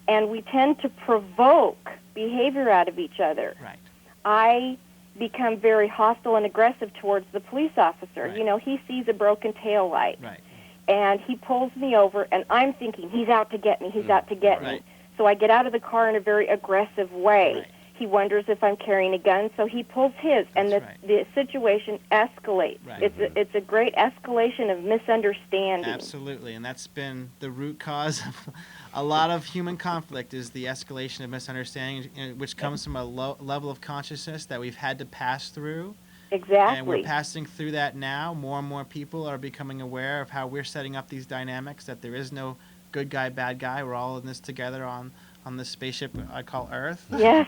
and we tend to provoke behavior out of each other. Right. I become very hostile and aggressive towards the police officer. Right. You know, he sees a broken tail light. Right. And he pulls me over, and I'm thinking, he's out to get me, he's out to get me. Right. So I get out of the car in a very aggressive way. Right. He wonders if I'm carrying a gun, so he pulls his, and That's the situation escalates. Right. It's a great escalation of misunderstanding. Absolutely, and that's been the root cause of a lot of human conflict, is the escalation of misunderstanding, which comes from a low level of consciousness that we've had to pass through. And we're Exactly. passing through that now. More and more people are becoming aware of how we're setting up these dynamics, that there is no good guy, bad guy. We're all in this together on this spaceship I call Earth. Yes,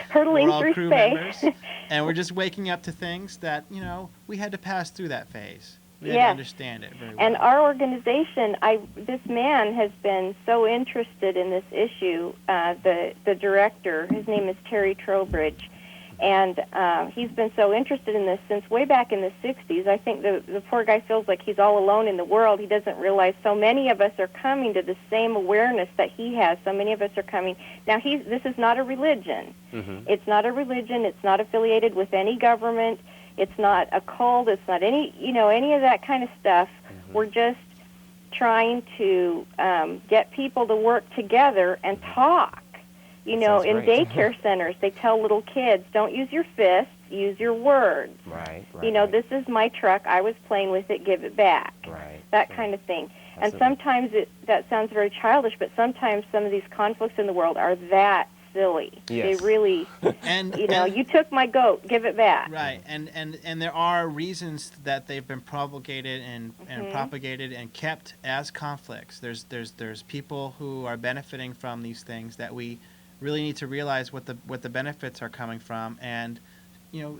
hurtling We're all through crew space. members. And we're just waking up to things that, we had to pass through that phase. We had to Yes. understand it very well. And our organization, this man has been so interested in this issue. The director, his name is Terry Trowbridge, and he's been so interested in this since way back in the 60s. I think the poor guy feels like he's all alone in the world. He doesn't realize so many of us are coming to the same awareness that he has. So many of us are coming. Now, this is not a religion. It's not a religion. It's not affiliated with any government. It's not a cult. It's not any of that kind of stuff. We're just trying to get people to work together and talk. Sounds In great. daycare centers, they tell little kids, don't use your fists, use your words. Right. This is my truck. I was playing with it. Give it back. Right. That kind of thing. And Absolutely. sometimes that sounds very childish, but sometimes some of these conflicts in the world are that silly. Yes. They really, And you took my goat. Give it back. right, and there are reasons that they've been propagated and propagated and kept as conflicts. There's people who are benefiting from these things that we really need to realize what the benefits are coming from, and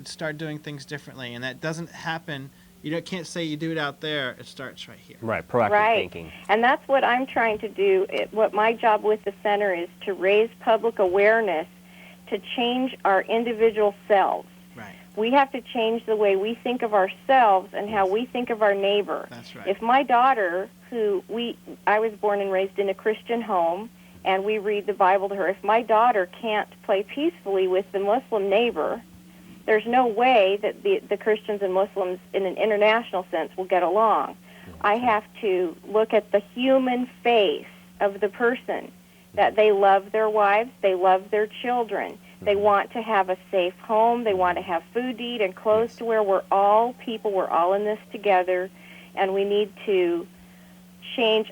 start doing things differently. And that doesn't happen. You can't say you do it out there. It starts right here. Right. Proactive Right. thinking. And that's what I'm trying to do. What my job with the center is to raise public awareness to change our individual selves. Right. We have to change the way we think of ourselves and how we think of our neighbor. That's right. If my daughter, I was born and raised in a Christian home, and we read the Bible to her, if my daughter can't play peacefully with the Muslim neighbor, there's no way that the Christians and Muslims in an international sense will get along. I have to look at the human face of the person, that they love their wives, they love their children, they want to have a safe home, they want to have food to eat and clothes to wear. We're all people, we're all in this together, and we need to change.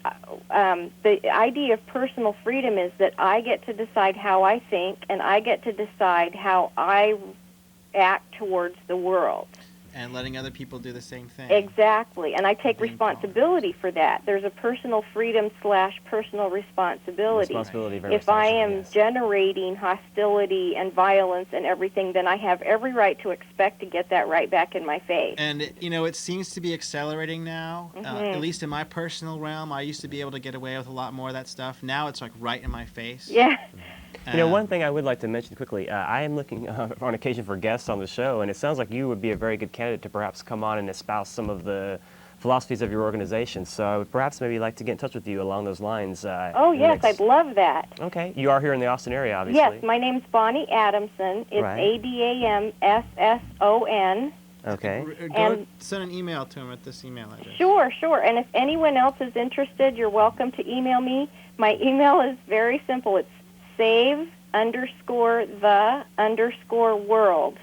The idea of personal freedom is that I get to decide how I think, and I get to decide how I act towards the world. And letting other people do the same thing. Exactly, and I take Being responsibility for that. There's a personal freedom / personal responsibility. Responsibility. Very If I essential, am yes. generating hostility and violence and everything, then I have every right to expect to get that right back in my face. And it seems to be accelerating now. At least in my personal realm, I used to be able to get away with a lot more of that stuff. Now it's like right in my face. Yeah. One thing I would like to mention quickly, I am looking on occasion for guests on the show, and it sounds like you would be a very good candidate to perhaps come on and espouse some of the philosophies of your organization. So I would perhaps maybe like to get in touch with you along those lines. Oh, in the yes, next- I'd love that. Okay, you are here in the Austin area, obviously. Yes, my name's Bonnie Adamson. It's Right. Adamsson. Okay. Go send an email to him at this email address. Sure. And if anyone else is interested, you're welcome to email me. My email is very simple. It's save_the_world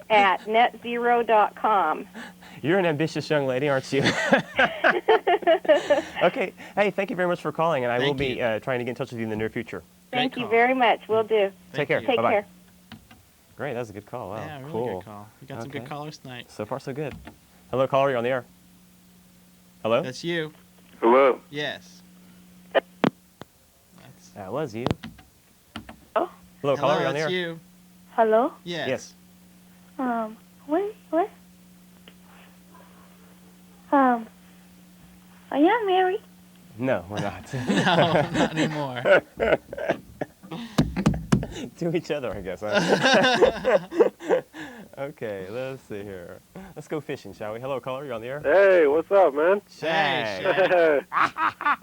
at netzero.com. You're an ambitious young lady, aren't you? Okay. Hey, thank you very much for calling, and I will be trying to get in touch with you in the near future. Thank you call. very much. Will do. Take care. Take Bye-bye. care. Great, that was a good call. Wow, Yeah, really cool. good call. We got some good callers tonight. So far, so good. Hello, caller, you're on the air. Hello? That's you. Hello. Yes. That was you. Oh. Hello, caller, you're on the that's air. you. Hello? Yes. Yes. What? Are you married? No, we're not. No, not anymore. To each other, I guess. Huh? Okay, let's see here. Let's go fishing, shall we? Hello, caller, you're on the air. Hey, what's up, man? Shag.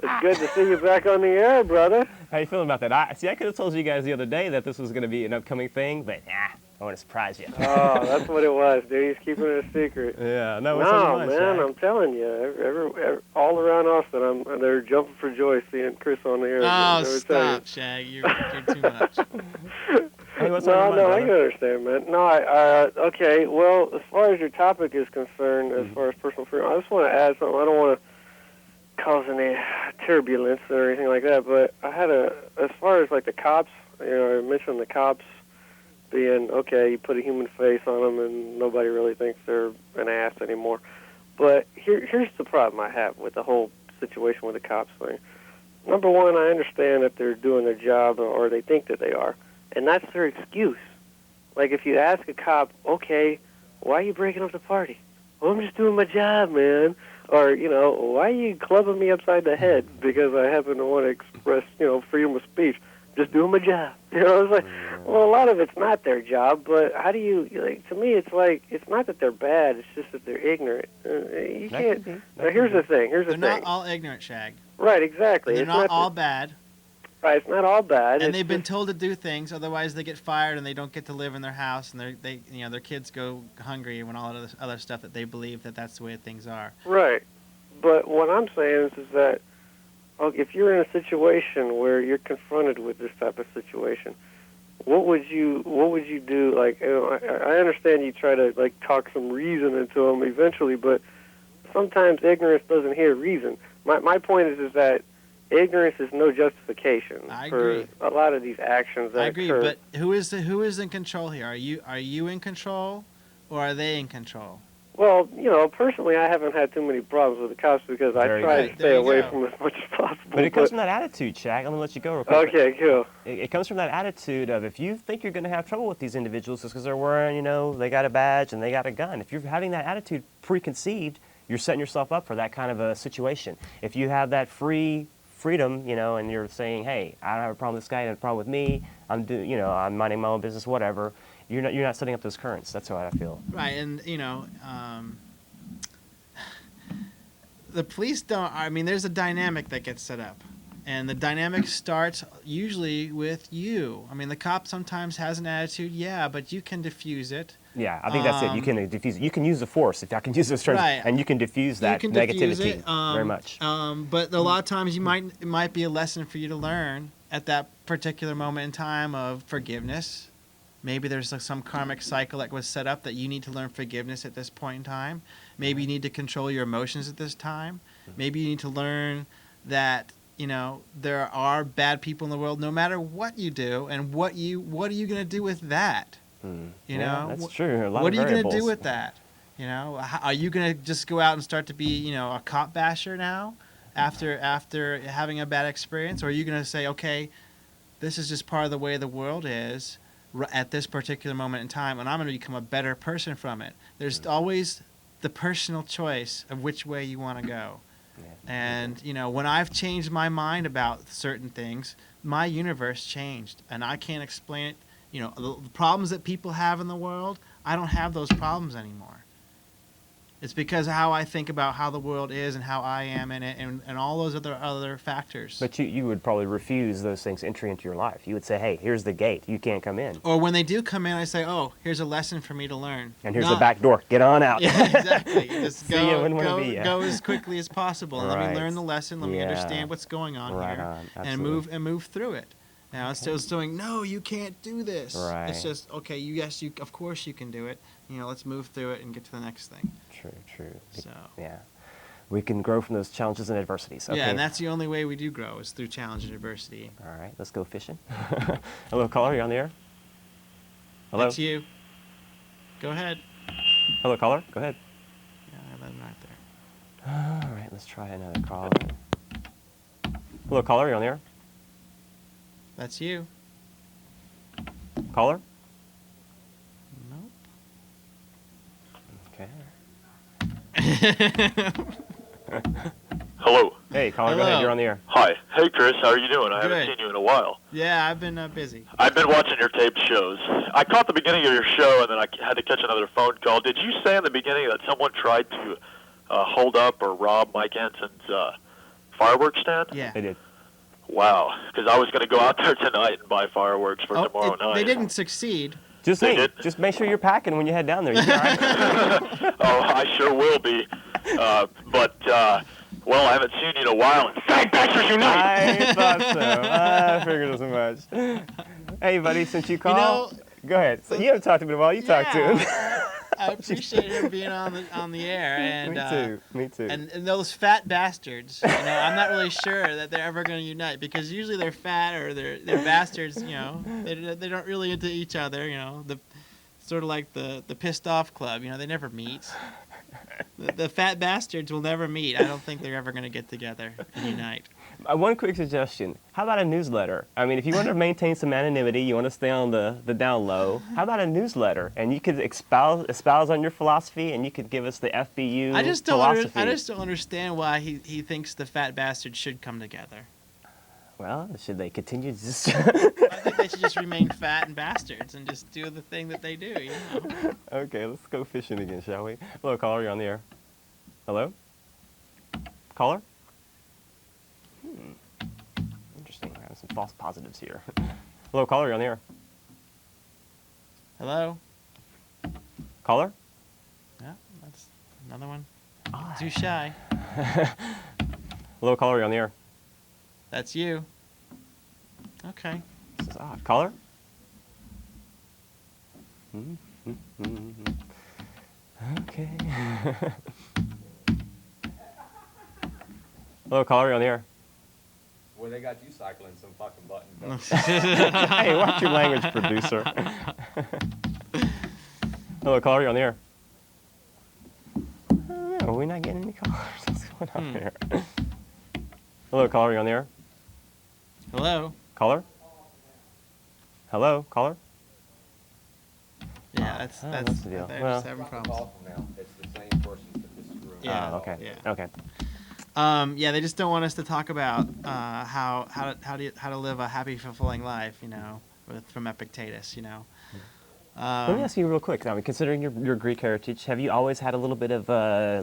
It's good to see you back on the air, brother. How you feeling about that? I could have told you guys the other day that this was going to be an upcoming thing, but I want to surprise you. Oh, that's what it was, dude. He's keeping it a secret. Yeah, no, what's No, on your mind, man, Shag? I'm telling you, all around Austin, they're jumping for joy seeing Chris on the air. Oh, Let me tell you. stop, Shag. You're too much. Hey, what's on your mind, I brother? can understand, man. No, okay, well, as far as your topic is concerned, as far as personal freedom, I just want to add something. I don't want to cause any turbulence or anything like that, but I had as far as like the cops, I mentioned the cops being, okay, you put a human face on them and nobody really thinks they're an ass anymore. But here's the problem I have with the whole situation with the cops thing. Number one, I understand that they're doing their job, or they think that they are, and that's their excuse. Like if you ask a cop, okay, why are you breaking up the party? Well, I'm just doing my job, man. Or, why are you clubbing me upside the head because I happen to want to express, freedom of speech? Just doing my job. It's like, well, a lot of it's not their job, but how do you, to me, it's like, it's not that they're bad, it's just that they're ignorant. You can't, now here's the thing, They're not all ignorant, Shag. Right, exactly. They're not all bad. Right, it's not all bad. And they've been told to do things, otherwise they get fired and they don't get to live in their house, and their kids go hungry and all of this other stuff that they believe that's the way things are. Right, but what I'm saying is that if you're in a situation where you're confronted with this type of situation, what would you do? Like, I understand you try to talk some reason into them eventually, but sometimes ignorance doesn't hear reason. My point is that ignorance is no justification for a lot of these actions that I agree, occur. but who is in control here? Are you in control, or are they in control? Well, personally, I haven't had too many problems with the cops because I try to stay away from as much as possible. But it comes from that attitude, Shag. I'm going to let you go real quick. Okay, cool. It comes from that attitude of if you think you're going to have trouble with these individuals just because they're wearing, they got a badge and they got a gun. If you're having that attitude preconceived, you're setting yourself up for that kind of a situation. If you have that freedom, and you're saying, hey, I don't have a problem with this guy, I don't have a problem with me, I'm minding my own business, whatever. You're not setting up those currents. That's how I feel. Right, and the police don't. I mean, there's a dynamic that gets set up, and the dynamic starts usually with you. I mean, the cop sometimes has an attitude, yeah, but you can diffuse it. Yeah, I think that's it. You can diffuse it. You can use the force, if I can use those terms, right. and you can diffuse that negativity very much. But a lot of times it might be a lesson for you to learn at that particular moment in time of forgiveness. Maybe there's some karmic cycle that was set up that you need to learn forgiveness at this point in time. Maybe you need to control your emotions at this time. Maybe you need to learn that there are bad people in the world no matter what you do, and what are you going to do with that? Yeah, that's true. A lot What of are you going to variables. do with that? Are you going to just go out and start to be a cop basher now after having a bad experience, or are you going to say, okay, this is just part of the way the world is at this particular moment in time, and I'm going to become a better person from it? There's always the personal choice of which way you want to go. And, when I've changed my mind about certain things, my universe changed, and I can't explain it. The problems that people have in the world, I don't have those problems anymore. It's because of how I think about how the world is and how I am in it, and all those other factors. But you would probably refuse those things entry into your life. You would say, hey, here's the gate. You can't come in. Or when they do come in, I say, oh, here's a lesson for me to learn. And here's the back door. Get on out. Yeah, exactly. Just See ya, wouldn't wanna be ya. go as quickly as possible. And Let me Right. learn the lesson. Let me Yeah. understand what's going on Right here, on. and Absolutely. move through it. Now instead of saying, no, you can't do this. Right. It's just okay. Yes, you. Of course you can do it. Let's move through it and get to the next thing. True. So. Yeah. We can grow from those challenges and adversities. Okay. Yeah, and that's the only way we do grow is through challenge and adversity. All right, let's go fishing. Hello, caller, you on the air? Hello? That's you. Go ahead. Hello, caller, go ahead. Yeah, I'm right there. All right, let's try another caller. Hello, caller, you on the air? That's you. Caller? Nope. Okay. Hello. Hey, caller, go Hello. ahead, you're on the air. Hi. Hey, Chris. How are you doing? I haven't Good. seen you in a while. Yeah, I've been busy. I've been watching your taped shows. I caught the beginning of your show, and then I had to catch another phone call. Did you say in the beginning that someone tried to hold up or rob Mike Henson's fireworks stand? Yeah. They did. Wow. Because I was going to go out there tonight and buy fireworks for tomorrow night. They didn't succeed. Just They hey, did. just make sure you're packing when you head down there. You all right? Oh, I sure will be. Well, I haven't seen you in a while. And Fag Bashers Unite! I thought so. I figured as much. Hey, buddy, since you called, go ahead. So you haven't talked to me in a while. You talk to him. I appreciate him being on the air, and Me too. And those fat bastards, I'm not really sure that they're ever going to unite because usually they're fat or they're bastards, they don't really into each other, the sort of like the pissed off club, they never meet. The fat bastards will never meet. I don't think they're ever going to get together and unite. One quick suggestion. How about a newsletter? I mean, if you want to maintain some anonymity, you want to stay on the down low, how about a newsletter? And you could espouse on your philosophy, and you could give us the FBU I just philosophy. don't understand why he thinks the fat bastards should come together. Well, should they continue to just... I think they should just remain fat and bastards and just do the thing that they do, Okay, let's go fishing again, shall we? Hello, caller, you're on the air. Hello? Caller? Interesting. We're having some false positives here. Hello, caller, you're on the air. Hello? Caller? Yeah, that's another one. Oh, Too shy. Hello, caller, you're on the air. That's you. Okay. This is odd. Caller? Okay. Hello, caller, you're on the air. Well, they got you cycling some fucking buttons. Hey, watch your language, producer. Hello, caller, you're on the air. Are we not getting any callers? What's going on here? Hello, caller, you're on the air. Hello? Caller? Hello, caller? Yeah, that's what's the deal? they're Well- just having problems. Call from now. It's the same person that this room. Yeah. Oh, okay. Yeah. Okay. Yeah, they just don't want us to talk about how to live a happy, fulfilling life, from Epictetus, Let me ask you real quick. I mean, considering your Greek heritage, have you always had a little bit of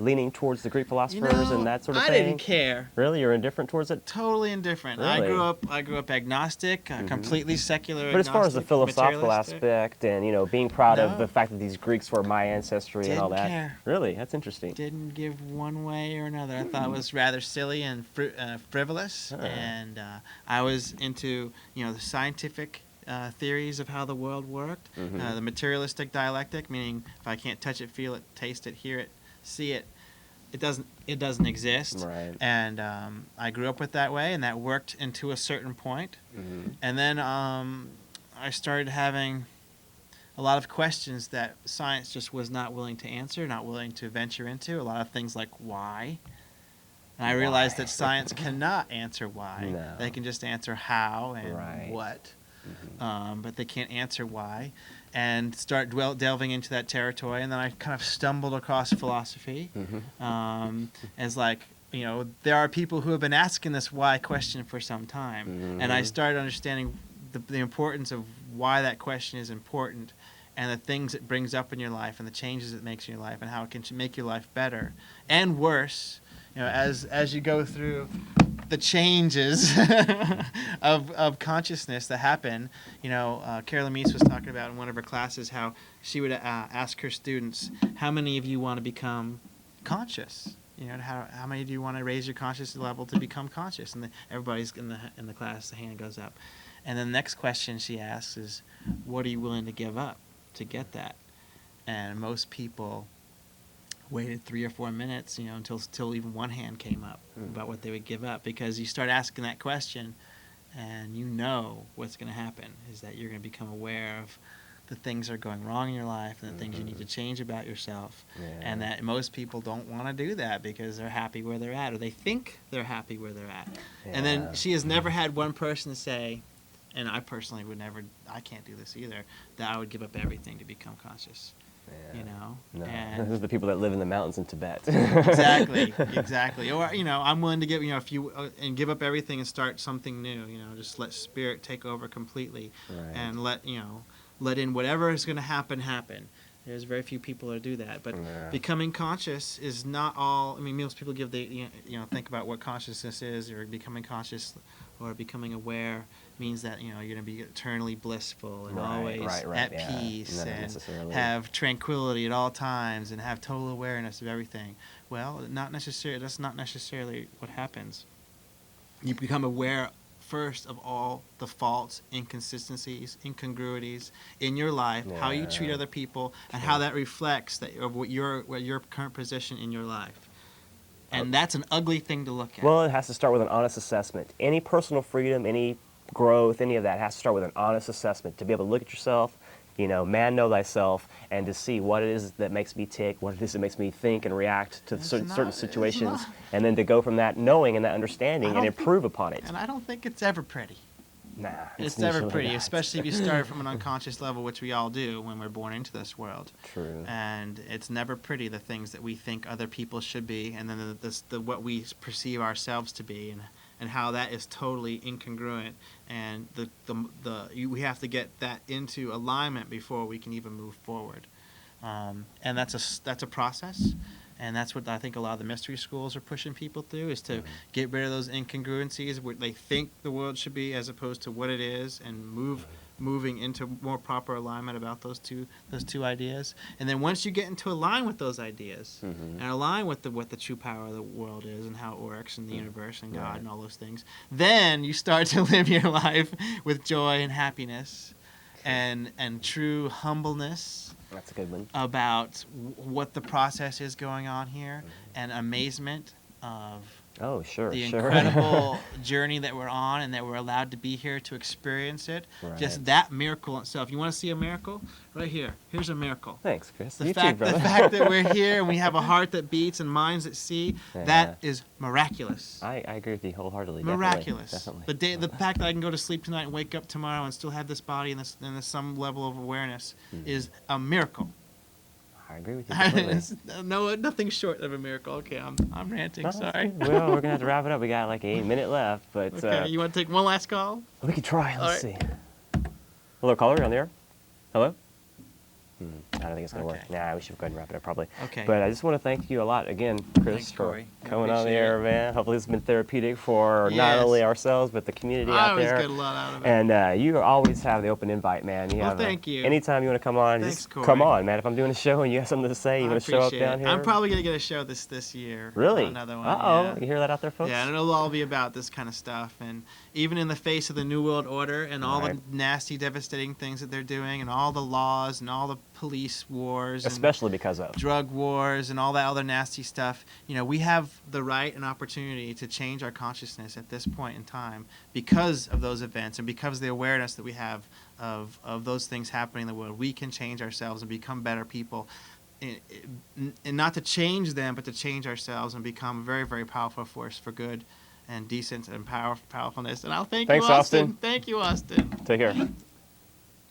leaning towards the Greek philosophers and that sort of I thing? didn't care. Really, you're indifferent towards it? Totally indifferent. Really? I grew up agnostic, completely secular. But as far as the agnostic, philosophical materialistic. aspect and being proud of No. the fact that these Greeks were my ancestry and all Didn't that, care. really, that's interesting. Didn't give one way or another. I thought it was rather silly and frivolous, and I was into the scientific theories of how the world worked, the materialistic dialectic, meaning if I can't touch it, feel it, taste it, hear it, see it, it doesn't exist. Right. And I grew up with that way, and that worked into a certain point. And then I started having a lot of questions that science just was not willing to answer, not willing to venture into. A lot of things like why. And I realized that science cannot answer why. No. They can just answer how and Right. what. But they can't answer why. And start delving into that territory. And then I kind of stumbled across philosophy as there are people who have been asking this why question for some time. And I started understanding the importance of why that question is important and the things it brings up in your life and the changes it makes in your life and how it can make your life better and worse, as you go through the changes of consciousness that happen. Carolyn Meese was talking about in one of her classes how she would ask her students, how many of you want to become conscious? How many do you want to raise your consciousness level to become conscious? And everybody's in the class, the hand goes up. And then the next question she asks is, what are you willing to give up to get that? And most people waited 3 or 4 minutes, until even one hand came up about what they would give up, because you start asking that question, and what's going to happen is that you're going to become aware of the things that are going wrong in your life and the things you need to change about yourself, and that most people don't want to do that because they're happy where they're at, or they think they're happy where they're at. And then she has never had one person say, and I personally would never, I can't do this either, that I would give up everything to become conscious. No. And Those are the people that live in the mountains in Tibet. exactly. Or I'm willing to give and give up everything and start something new. Just let spirit take over completely, and let in whatever is going to happen. There's very few people that do that, but becoming conscious is not all. I mean, most people think about what consciousness is, or becoming conscious, or becoming aware means that you're going to be eternally blissful and always at peace and have tranquility at all times and have total awareness of everything. Well, not necessarily. That's not necessarily what happens. You become aware first of all the faults, inconsistencies, incongruities in your life, how you treat other people, and how that reflects of what your current position in your life. And that's an ugly thing to look at. Well, it has to start with an honest assessment. Any personal freedom, any growth, any of that has to start with an honest assessment, to be able to look at yourself, man, know thyself, and to see what it is that makes me tick, what it is that makes me think and react to certain situations, and then to go from that knowing and that understanding and improve upon it. And I don't think it's ever pretty. Nah, it's never pretty, especially if you start from an unconscious level, which we all do when we're born into this world. True. And it's never pretty, the things that we think other people should be, and then the what we perceive ourselves to be, and how that is totally incongruent, and we have to get that into alignment before we can even move forward, and that's a process, and that's what I think a lot of the mystery schools are pushing people through, is to get rid of those incongruencies, what they think the world should be as opposed to what it is, and moving into more proper alignment about those two ideas. And then once you get into align with those ideas, and align with what the true power of the world is and how it works, and the universe and God and all those things, then you start to live your life with joy and happiness and true humbleness. That's a good one. About what the process is going on here, and amazement of the incredible journey that we're on, and that we're allowed to be here to experience it. Just that miracle itself. You want to see a miracle? Right here. Here's a miracle. Thanks, Chris. The fact that we're here and we have a heart that beats and minds that see, that is miraculous. I agree with you wholeheartedly. Miraculous. Definitely. The fact that I can go to sleep tonight and wake up tomorrow and still have this body and some level of awareness is a miracle. I agree with you completely. No, nothing short of a miracle. Okay, I'm ranting. Sorry. Well, we're gonna have to wrap it up. We got like 8 minutes left, but okay. You want to take one last call? We can try. Let's see. Hello, caller. You're on the air. Hello. I don't think it's going to work. Nah, we should go ahead and wrap it up probably. Okay. But I just want to thank you a lot again, Chris, for coming on the air, man. Hopefully this has been therapeutic for not only ourselves, but the community out there. I always get a lot out of it. And you always have the open invite, man. Thank you. Anytime you want to come on, just come on, man. If I'm doing a show and you have something to say, you want to show up down here? I'm probably going to get a show this year. Really? Another one. Uh-oh. You hear that out there, folks? Yeah, and it'll all be about this kind of stuff. And even in the face of the New World Order and all the nasty, devastating things that they're doing, and all the laws and all the police wars, especially because of drug wars and all that other nasty stuff, we have the right and opportunity to change our consciousness at this point in time because of those events, and because of the awareness that we have of those things happening in the world. We can change ourselves and become better people, and not to change them, but to change ourselves and become a very, very powerful force for good and decent and powerfulness. And I'll thank you, Austin. Thank you, Austin. Take care.